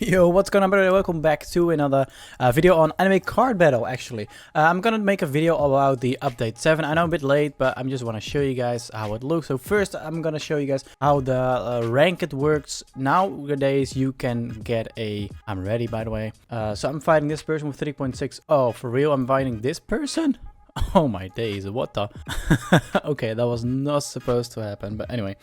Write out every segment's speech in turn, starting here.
Yo, what's going on, everybody? Welcome back to another video on anime card battle. Actually, I'm gonna make a video about the update 7. I know I'm a bit late, but I just want to show you guys how it looks. So first, I'm gonna show you guys how the ranked works. Nowadays, you can get a. I'm ready, by the way. So I'm fighting this person with 3.6. Oh, for real? I'm fighting this person? Oh my days, what the? Okay, that was not supposed to happen, but anyway.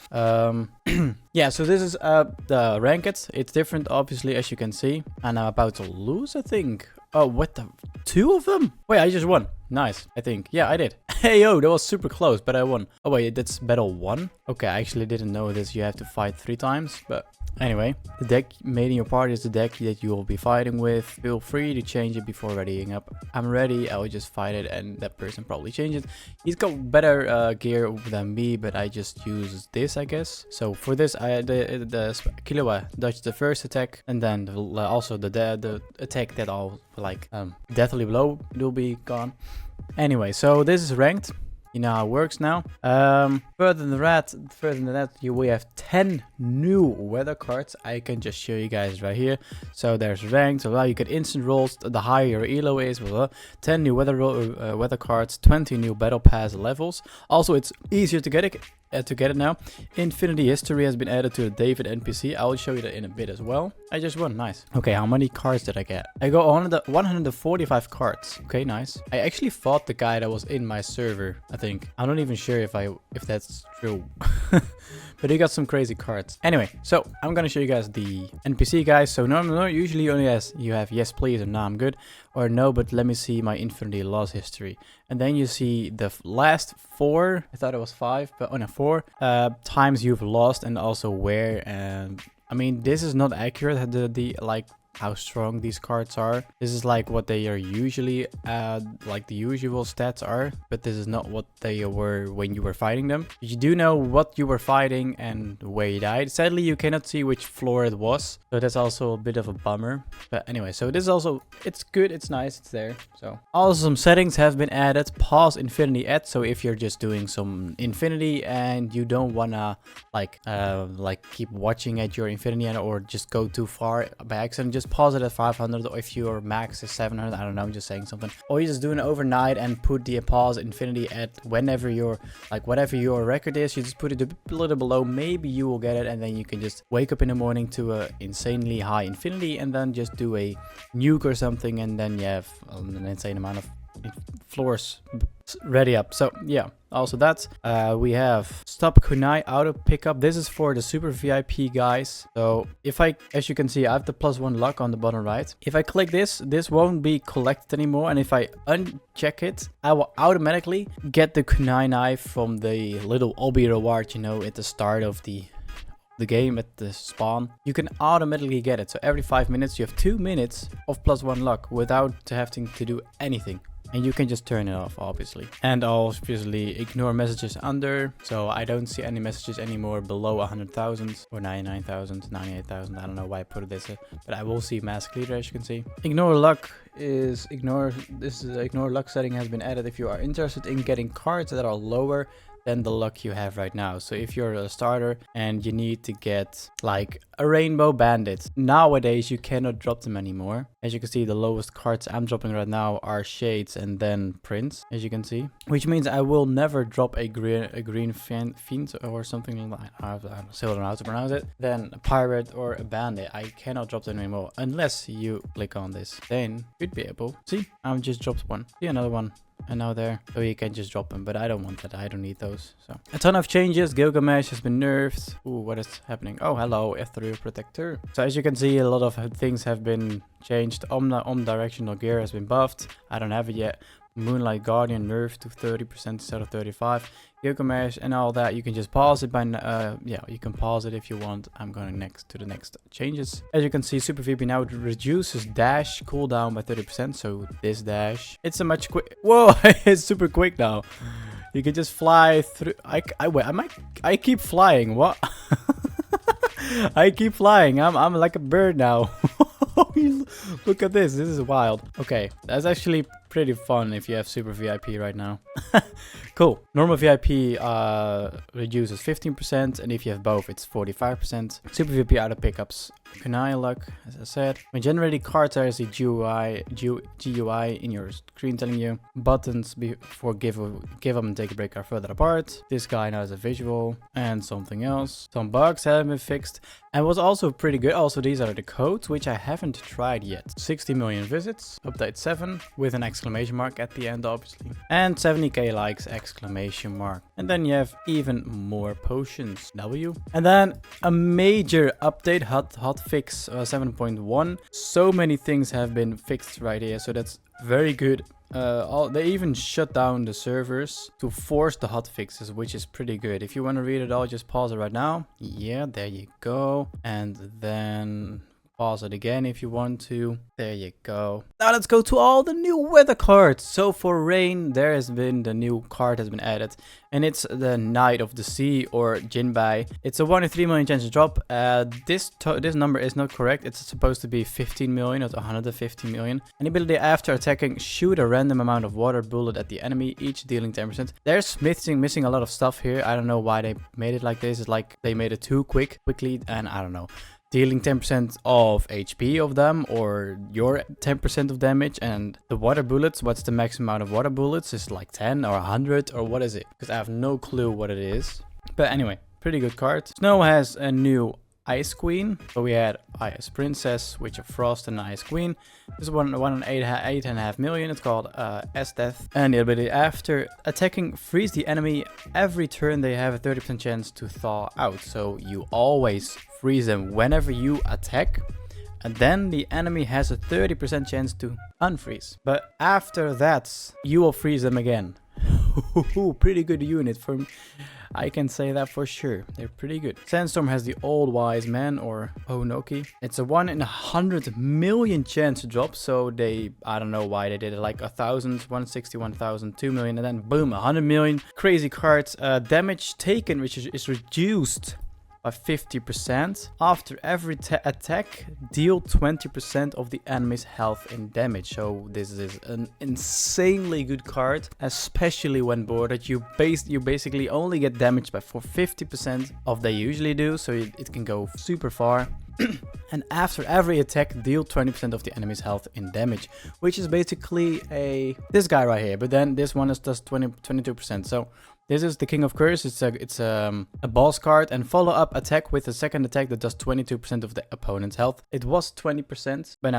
Yeah, so this is the ranked. It's different, obviously, as you can see. And I'm about to lose, I think. Oh, what the? 2 of them? Wait, I just won. Nice, I think. Yeah, I did. Hey, yo, that was super close, but I won. Oh, wait, that's battle 1? Okay, I actually didn't know this. You have to fight 3 times, but anyway. The deck made in your party is the deck that you will be fighting with. Feel free to change it before readying up. I'm ready. I will just fight it, and that person probably change it. He's got better gear than me, but I just use this, I guess. So for this, the Killua dodged the first attack, and then also the attack that all like deathly blow will be gone. Anyway, so this is ranked. You know how it works now. Further than that, we have 10 new weather cards. I can just show you guys right here. So there's ranked, so now you get instant rolls. The higher your elo is, blah, blah. 10 new weather cards, 20 new battle pass levels. Also, it's easier to get it now. Infinity history has been added to the David NPC. I will show you that in a bit as well. I just won, nice. Okay, how many cards did I get? I got 145 cards. Okay, nice. I actually fought the guy that was in my server, I think. I'm not even sure if that's true. But he got some crazy cards. Anyway, so I'm gonna show you guys the NPC guys. So no, usually only you have yes please or no I'm good, or no but let me see my infinity loss history. And then you see the last 4, I thought it was 5, but oh no, 4 times you've lost, and also where. And I mean, this is not accurate, the like how strong these cards are. This is like what they are usually like the usual stats are, but this is not what they were when you were fighting them. You do know what you were fighting and where you died. Sadly, you cannot see which floor it was, so that's also a bit of a bummer. But anyway, so this is also, it's good, it's nice, it's there. So also some settings have been added. Pause infinity at, so if you're just doing some infinity and you don't wanna like keep watching at your infinity or just go too far by accident, just pause it at 500, or if your max is 700, I don't know, I'm just saying something. Or you just do it overnight and put the pause infinity at whenever your, like whatever your record is, you just put it a little below, maybe you will get it, and then you can just wake up in the morning to a insanely high infinity and then just do a nuke or something, and then you have an insane amount of floors ready up. So yeah, also that we have stop kunai auto pickup. This is for the super VIP guys. So if I, as you can see, I have the +1 luck on the bottom right. If I click this won't be collected anymore, and if I uncheck it, I will automatically get the kunai knife from the little obby reward, you know, at the start of the game at the spawn. You can automatically get it. So every 5 minutes you have 2 minutes of +1 luck without having to do anything. And you can just turn it off, obviously. And obviously ignore messages under. So I don't see any messages anymore below 100,000 or 99,000, 98,000. I don't know why I put this, but I will see mask leader, as you can see. Ignore luck is ignore luck setting has been added if you are interested in getting cards that are lower than the luck you have right now. So if you're a starter and you need to get like a rainbow bandit, nowadays you cannot drop them anymore. As you can see, the lowest cards I'm dropping right now are shades and then prince, as you can see, which means I will never drop a green fiend or something like that. I still don't know how to pronounce it. Then a pirate or a bandit, I cannot drop them anymore unless you click on this. Then you'd be able, see, I've just dropped one, see another one. And now there, so you can just drop them, but I don't want that. I don't need those. So a ton of changes. Gilgamesh has been nerfed. Ooh, what is happening? Oh, hello, ethereal protector. So as you can see, a lot of things have been changed. Omnidirectional gear has been buffed. I don't have it yet. Moonlight Guardian nerfed to 30% instead of 35. Gilgamesh and all that, you can just pause it by yeah, you can pause it if you want. I'm going next to the next changes. As you can see, Super VP now reduces dash cooldown by 30%. So this dash, it's a much quick. Whoa, it's super quick now. You can just fly through. I keep flying. What? I keep flying. I'm like a bird now. Look at this. This is wild. Okay, that's actually pretty fun if you have Super VIP right now. Cool. Normal VIP reduces 15%, and if you have both, it's 45%. Super VIP auto pickups, kunai luck, as I said. When generating cards, there is a GUI in your screen telling you buttons before give up and take a break are further apart. This guy now has a visual and something else. Some bugs have been fixed and was also pretty good. Also, these are the codes, which I haven't tried yet. 60 million visits, update 7 with an exclamation mark at the end, obviously, and 70k likes, exclamation mark. And then you have even more potions, W. And then a major update, hot fix 7.1. So many things have been fixed right here, so that's very good. They even shut down the servers to force the hot fixes, which is pretty good. If you want to read it all, just pause it right now. Yeah, there you go. And then pause it again if you want to. There you go. Now let's go to all the new weather cards. So for rain, there has been the new card has been added, and it's the Knight of the Sea, or Jinbai. It's a 1 in 3 million chance to drop. This number is not correct. It's supposed to be 15 million, not 150 million. An ability after attacking, shoot a random amount of water bullet at the enemy, each dealing 10%. There's missing a lot of stuff here. I don't know why they made it like this. It's like they made it too quickly, and I don't know. Dealing 10% of HP of them, or your 10% of damage, and the water bullets, what's the maximum amount of water bullets? Is it like 10 or 100 or what is it? Because I have no clue what it is. But anyway, pretty good card. Snow has a new Ice Queen. So we had Ice Princess, Witch of Frost, and Ice Queen. This is 1 in 8.5 million. It's called S-Death. And the ability after attacking, freeze the enemy. Every turn they have a 30% chance to thaw out. So you always freeze them whenever you attack, and then the enemy has a 30% chance to unfreeze. But after that, you will freeze them again. Pretty good unit for me. I can say that for sure. They're pretty good. Sandstorm has the Old Wise Man, or Onoki. It's a 1 in 100 million chance to drop. So I don't know why they did it, like 1,000, 160, 1,000, 2 million, and then boom, 100 million. Crazy cards. Damage taken, which is reduced by 50%. After every attack, deal 20% of the enemy's health and damage. So this is an insanely good card, especially when boarded. You basically only get damaged by 50% of they usually do, so it can go super far. And after every attack, deal 20% of the enemy's health in damage, which is basically this guy right here. But then this one is just 22%. So this is the King of Curse. It's a boss card, and follow up attack with a second attack that does 22% of the opponent's health. It was 20%, but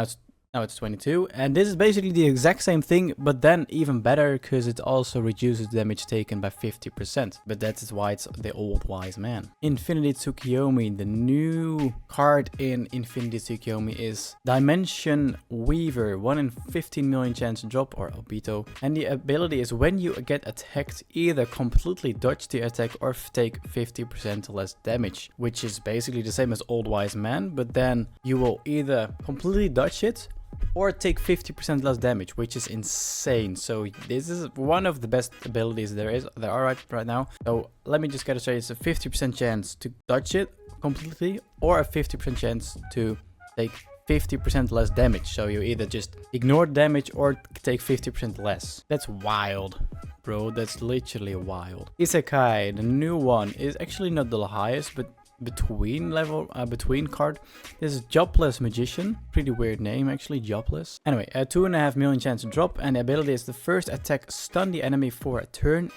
now it's 22, and this is basically the exact same thing, but then even better, because it also reduces damage taken by 50%. But that is why it's the Old Wise Man. Infinity Tsukiyomi. The new card in Infinity Tsukiyomi is Dimension Weaver. 1 in 15 million chance to drop, or Obito. And the ability is when you get attacked, either completely dodge the attack or take 50% less damage, which is basically the same as Old Wise Man, but then you will either completely dodge it or take 50% less damage, which is insane. So this is one of the best abilities there are right now. So let me just get it straight. It's a 50% chance to dodge it completely, or a 50% chance to take 50% less damage. So you either just ignore damage or take 50% less. That's wild, bro. That's literally wild. Isekai, the new one, is actually not the highest, but between card. This is Jobless Magician. Pretty weird name, actually, Jobless. Anyway, a 2.5 million chance to drop, and the ability is the first attack stun the enemy for a turn.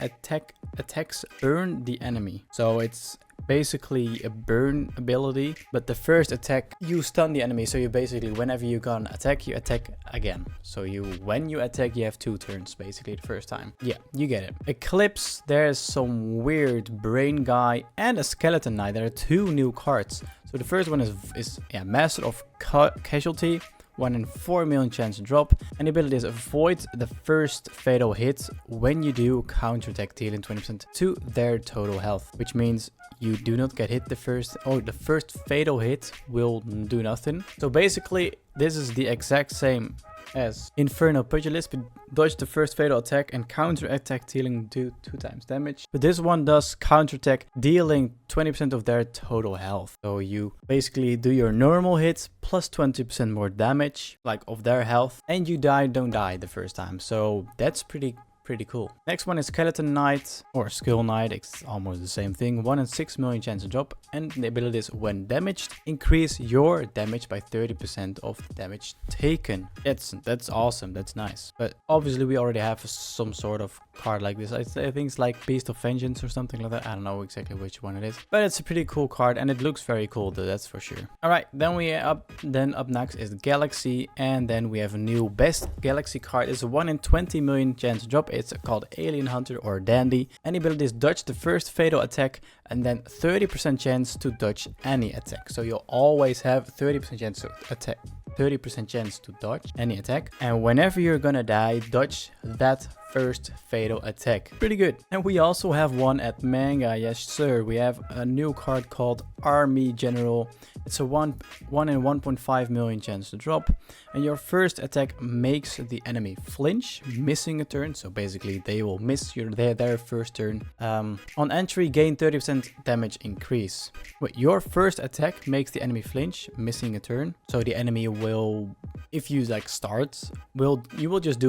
Attacks burn the enemy. So it's basically a burn ability, but the first attack you stun the enemy. So you basically, whenever you gonna attack, you attack again. So when you attack, you have 2 turns basically the first time. Yeah, you get it. Eclipse, there's some weird brain guy and a skeleton knight. There are 2 new cards. So the first one is Master of Casualty. 1 in 4 million chance to drop, and the ability is avoid the first fatal hit. When you do, counterattack, dealing 20% to their total health, which means you do not get hit the first fatal hit will do nothing. So basically this is the exact same as Infernal Pugilist, but dodge the first fatal attack and counter attack dealing 2 times damage. But this one does counter attack dealing 20% of their total health. So you basically do your normal hits plus 20% more damage, like of their health, and you don't die the first time. So that's pretty cool. Next one is Skeleton Knight or Skull Knight. It's almost the same thing. 1 in 6 million chance to drop, and the ability is when damaged, increase your damage by 30% of the damage taken. That's awesome. That's nice. But obviously we already have some sort of card like this. I think it's like Beast of Vengeance or something like that. I don't know exactly which one it is, but it's a pretty cool card and it looks very cool though, that's for sure. All right, then up next is Galaxy, and then we have a new best Galaxy card. It's a 1 in 20 million chance to drop. It's called Alien Hunter or Dandy. Any ability is dodge the first fatal attack and then 30% chance to dodge any attack. So you'll always have 30% chance to attack. 30% chance to dodge any attack, and whenever you're gonna die, dodge that first fatal attack. Pretty good. And we also have one at manga. Yes sir, we have a new card called Army General. It's a 1 in 1.5 million chance to drop, and your first attack makes the enemy flinch, missing a turn. So basically they will miss their first turn. On entry, gain 30% damage increase. Wait, your first attack makes the enemy flinch, missing a turn. So the enemy will, if you like start, you will just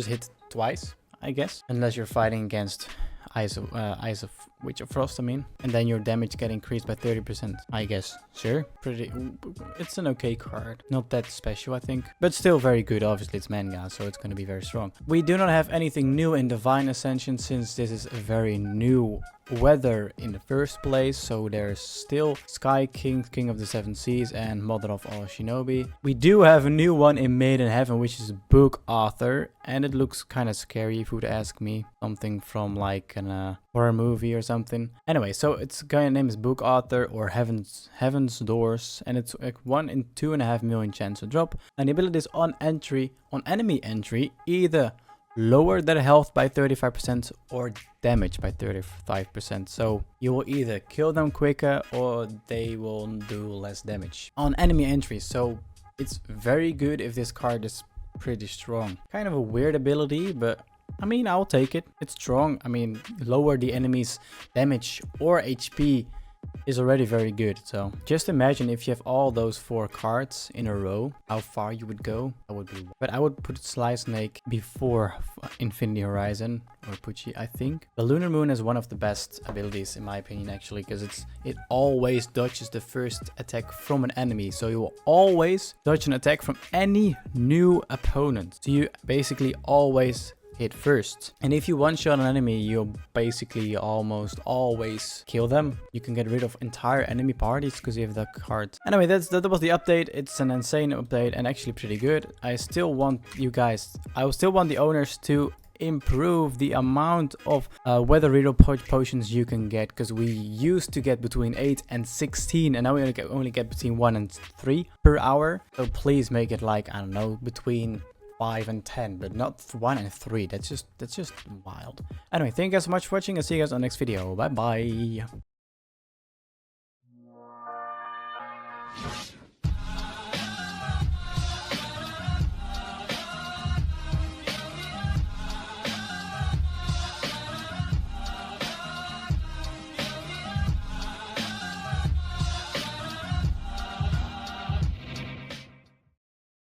hit twice, I guess, unless you're fighting against Eyes of Witch of Frost, I mean, and then your damage get increased by 30%, I guess. Sure, it's an okay card, not that special I think, but still very good. Obviously it's manga, so it's going to be very strong. We do not have anything new in Divine Ascension since this is a very new weather in the first place. So there's still Sky King, King of the Seven Seas, and Mother of all Shinobi. We do have a new one in Maiden Heaven, which is Book Author, and it looks kind of scary if you would ask me. Something from like an horror movie or something. Anyway, so its guy name is Book Author or Heaven's Doors, and it's like 1 in 2.5 million chance to drop. And the ability is on enemy entry, either lower their health by 35% or damage by 35%. So you will either kill them quicker or they will do less damage on enemy entry. So it's very good if this card is pretty strong. Kind of a weird ability, but I mean, I'll take it. It's strong. I mean, lower the enemy's damage or HP is already very good. So just imagine if you have all those 4 cards in a row, how far you would go. But I would put Sly Snake before Infinity Horizon or Pucci, I think. The Lunar Moon is one of the best abilities in my opinion, actually, because it always dodges the first attack from an enemy. So you will always dodge an attack from any new opponent. So you basically always hit first. And if you one-shot an enemy, you'll basically almost always kill them. You can get rid of entire enemy parties because you have that card. Anyway, that was the update. It's an insane update and actually pretty good. I still want the owners to improve the amount of weather reroll potions you can get, because we used to get between 8 and 16 and now we only get between 1 and 3 per hour. So please make it like, I don't know, between 5 and 10, but not 1 and 3. That's just wild. Anyway, thank you guys so much for watching. I'll see you guys on the next video. Bye bye.